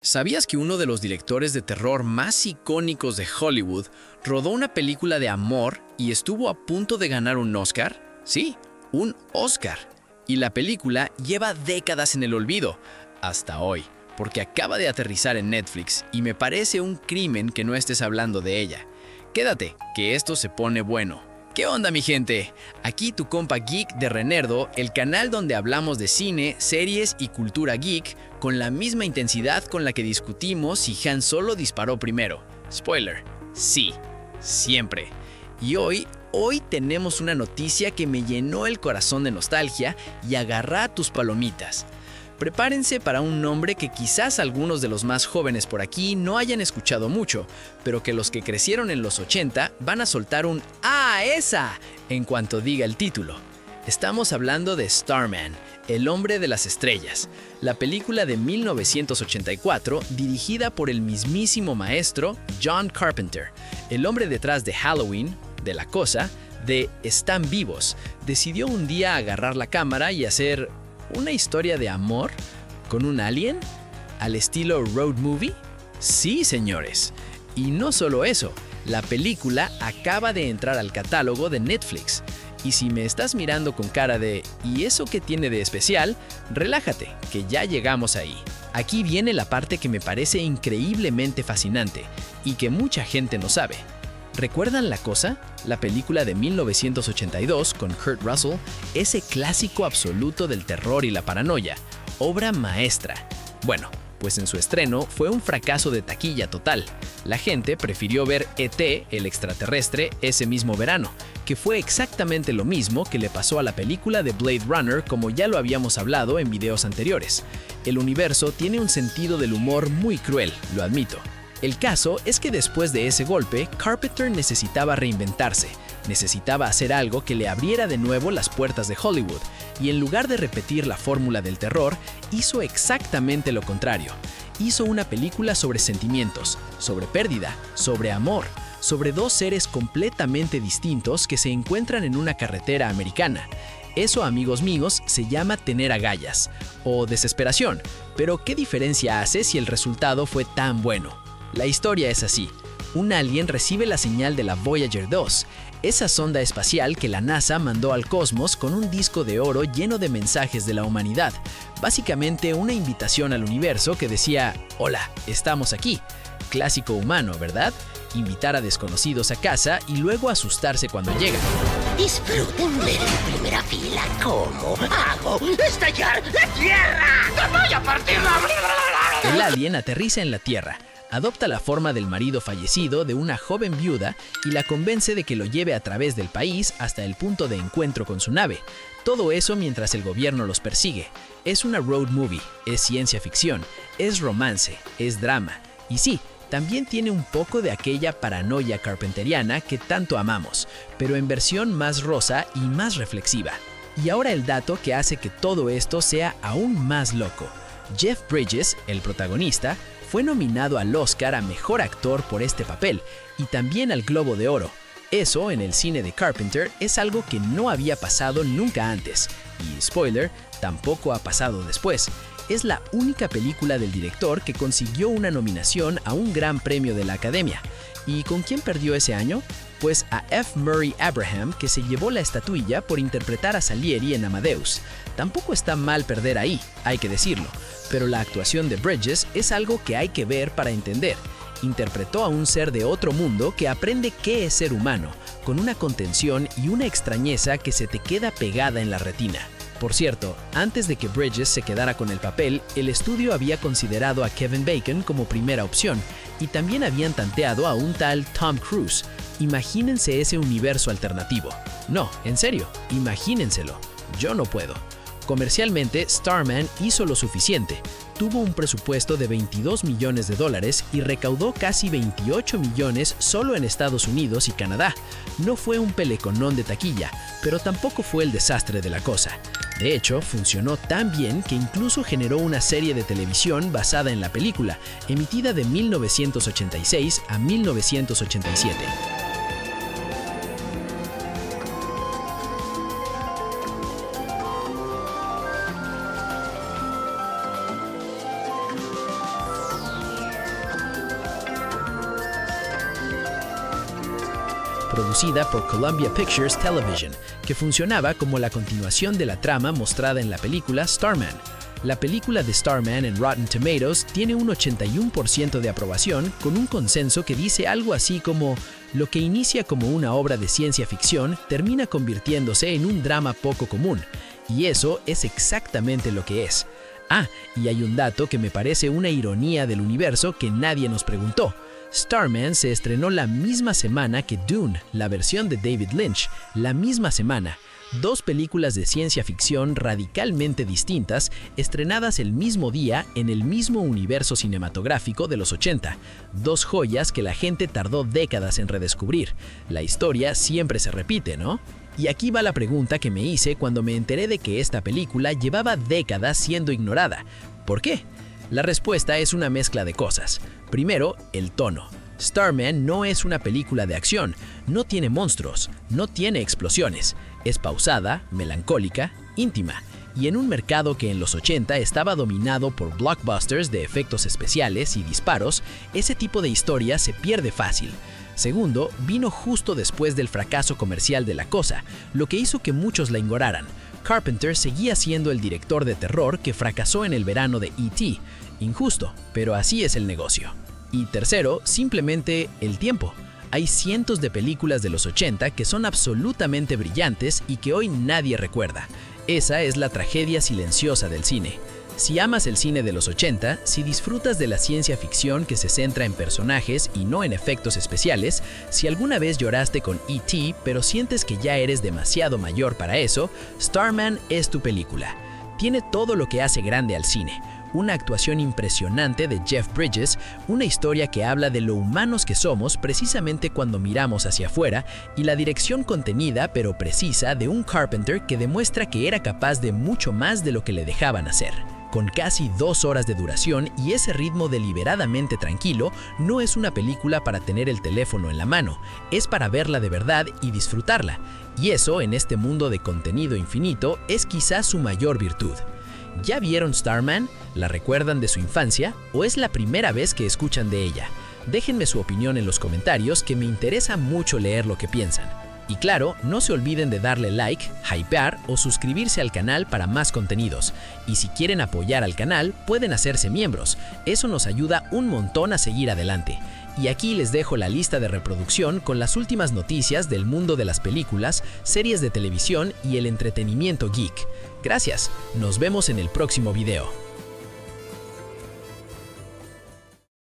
¿Sabías que uno de los directores de terror más icónicos de Hollywood rodó una película de amor y estuvo a punto de ganar un Oscar? Sí, un Oscar. Y la película lleva décadas en el olvido, hasta hoy, porque acaba de aterrizar en Netflix y me parece un crimen que no estés hablando de ella. Quédate, que esto se pone bueno. ¿Qué onda, mi gente? Aquí tu compa geek de Renerdo, el canal donde hablamos de cine, series y cultura geek con la misma intensidad con la que discutimos si Han Solo disparó primero. Spoiler, sí, siempre. Y hoy tenemos una noticia que me llenó el corazón de nostalgia y agarra tus palomitas. Prepárense para un nombre que quizás algunos de los más jóvenes por aquí no hayan escuchado mucho, pero que los que crecieron en los 80 van a soltar un ¡Ah, esa! En cuanto diga el título. Estamos hablando de Starman, el hombre de las estrellas, la película de 1984 dirigida por el mismísimo maestro John Carpenter, el hombre detrás de Halloween, de La Cosa, de Están vivos. Decidió un día agarrar la cámara y hacer ¿una historia de amor con un alien? ¿Al estilo road movie? Sí, señores. Y no solo eso, la película acaba de entrar al catálogo de Netflix. Y si me estás mirando con cara de ¿y eso qué tiene de especial? Relájate, que ya llegamos ahí. Aquí viene la parte que me parece increíblemente fascinante y que mucha gente no sabe. ¿Recuerdan La Cosa? La película de 1982 con Kurt Russell, ese clásico absoluto del terror y la paranoia, obra maestra. Bueno, pues en su estreno fue un fracaso de taquilla total. La gente prefirió ver E.T., el extraterrestre, ese mismo verano, que fue exactamente lo mismo que le pasó a la película de Blade Runner, como ya lo habíamos hablado en videos anteriores. El universo tiene un sentido del humor muy cruel, lo admito. El caso es que después de ese golpe, Carpenter necesitaba reinventarse, necesitaba hacer algo que le abriera de nuevo las puertas de Hollywood, y en lugar de repetir la fórmula del terror, hizo exactamente lo contrario. Hizo una película sobre sentimientos, sobre pérdida, sobre amor, sobre dos seres completamente distintos que se encuentran en una carretera americana. Eso, amigos míos, se llama tener agallas, o desesperación, pero ¿qué diferencia hace si el resultado fue tan bueno? La historia es así. Un alien recibe la señal de la Voyager 2, esa sonda espacial que la NASA mandó al cosmos con un disco de oro lleno de mensajes de la humanidad. Básicamente una invitación al universo que decía, hola, estamos aquí. Clásico humano, ¿verdad? Invitar a desconocidos a casa y luego asustarse cuando llegan. Disfruten ver en primera fila cómo hago estallar la Tierra. ¡Te voy a partir la... El alien aterriza en la Tierra, adopta la forma del marido fallecido de una joven viuda y la convence de que lo lleve a través del país hasta el punto de encuentro con su nave. Todo eso mientras el gobierno los persigue. Es una road movie, es ciencia ficción, es romance, es drama. Y sí, también tiene un poco de aquella paranoia carpenteriana que tanto amamos, pero en versión más rosa y más reflexiva. Y ahora el dato que hace que todo esto sea aún más loco. Jeff Bridges, el protagonista, fue nominado al Oscar a Mejor Actor por este papel y también al Globo de Oro. Eso, en el cine de Carpenter, es algo que no había pasado nunca antes. Y, spoiler, tampoco ha pasado después. Es la única película del director que consiguió una nominación a un gran premio de la Academia. ¿Y con quién perdió ese año? Pues a F. Murray Abraham, que se llevó la estatuilla por interpretar a Salieri en Amadeus. Tampoco está mal perder ahí, hay que decirlo, pero la actuación de Bridges es algo que hay que ver para entender. Interpretó a un ser de otro mundo que aprende qué es ser humano, con una contención y una extrañeza que se te queda pegada en la retina. Por cierto, antes de que Bridges se quedara con el papel, el estudio había considerado a Kevin Bacon como primera opción y también habían tanteado a un tal Tom Cruise. Imagínense ese universo alternativo. No, en serio, imagínenselo. Yo no puedo. Comercialmente, Starman hizo lo suficiente. Tuvo un presupuesto de $22 millones y recaudó casi 28 millones solo en Estados Unidos y Canadá. No fue un peleconón de taquilla, pero tampoco fue el desastre de La Cosa. De hecho, funcionó tan bien que incluso generó una serie de televisión basada en la película, emitida de 1986 a 1987. producida por Columbia Pictures Television, que funcionaba como la continuación de la trama mostrada en la película Starman. La película de Starman en Rotten Tomatoes tiene un 81% de aprobación, con un consenso que dice algo así como: lo que inicia como una obra de ciencia ficción termina convirtiéndose en un drama poco común. Y eso es exactamente lo que es. Ah, y hay un dato que me parece una ironía del universo que nadie nos preguntó. Starman se estrenó la misma semana que Dune, la versión de David Lynch, la misma semana. Dos películas de ciencia ficción radicalmente distintas, estrenadas el mismo día en el mismo universo cinematográfico de los 80. Dos joyas que la gente tardó décadas en redescubrir. La historia siempre se repite, ¿no? Y aquí va la pregunta que me hice cuando me enteré de que esta película llevaba décadas siendo ignorada. ¿Por qué? La respuesta es una mezcla de cosas. Primero, el tono. Starman no es una película de acción, no tiene monstruos, no tiene explosiones. Es pausada, melancólica, íntima, y en un mercado que en los 80 estaba dominado por blockbusters de efectos especiales y disparos, ese tipo de historia se pierde fácil. Segundo, vino justo después del fracaso comercial de La Cosa, lo que hizo que muchos la ignoraran. Carpenter seguía siendo el director de terror que fracasó en el verano de E.T. Injusto, pero así es el negocio. Y tercero, simplemente el tiempo. Hay cientos de películas de los 80 que son absolutamente brillantes y que hoy nadie recuerda. Esa es la tragedia silenciosa del cine. Si amas el cine de los 80, si disfrutas de la ciencia ficción que se centra en personajes y no en efectos especiales, si alguna vez lloraste con E.T. pero sientes que ya eres demasiado mayor para eso, Starman es tu película. Tiene todo lo que hace grande al cine. Una actuación impresionante de Jeff Bridges, una historia que habla de lo humanos que somos precisamente cuando miramos hacia afuera, y la dirección contenida pero precisa de un Carpenter que demuestra que era capaz de mucho más de lo que le dejaban hacer. Con casi 2 horas de duración y ese ritmo deliberadamente tranquilo, no es una película para tener el teléfono en la mano, es para verla de verdad y disfrutarla. Y eso, en este mundo de contenido infinito, es quizás su mayor virtud. ¿Ya vieron Starman? ¿La recuerdan de su infancia? ¿O es la primera vez que escuchan de ella? Déjenme su opinión en los comentarios, que me interesa mucho leer lo que piensan. Y claro, no se olviden de darle like, hypear o suscribirse al canal para más contenidos. Y si quieren apoyar al canal, pueden hacerse miembros. Eso nos ayuda un montón a seguir adelante. Y aquí les dejo la lista de reproducción con las últimas noticias del mundo de las películas, series de televisión y el entretenimiento geek. Gracias, nos vemos en el próximo video.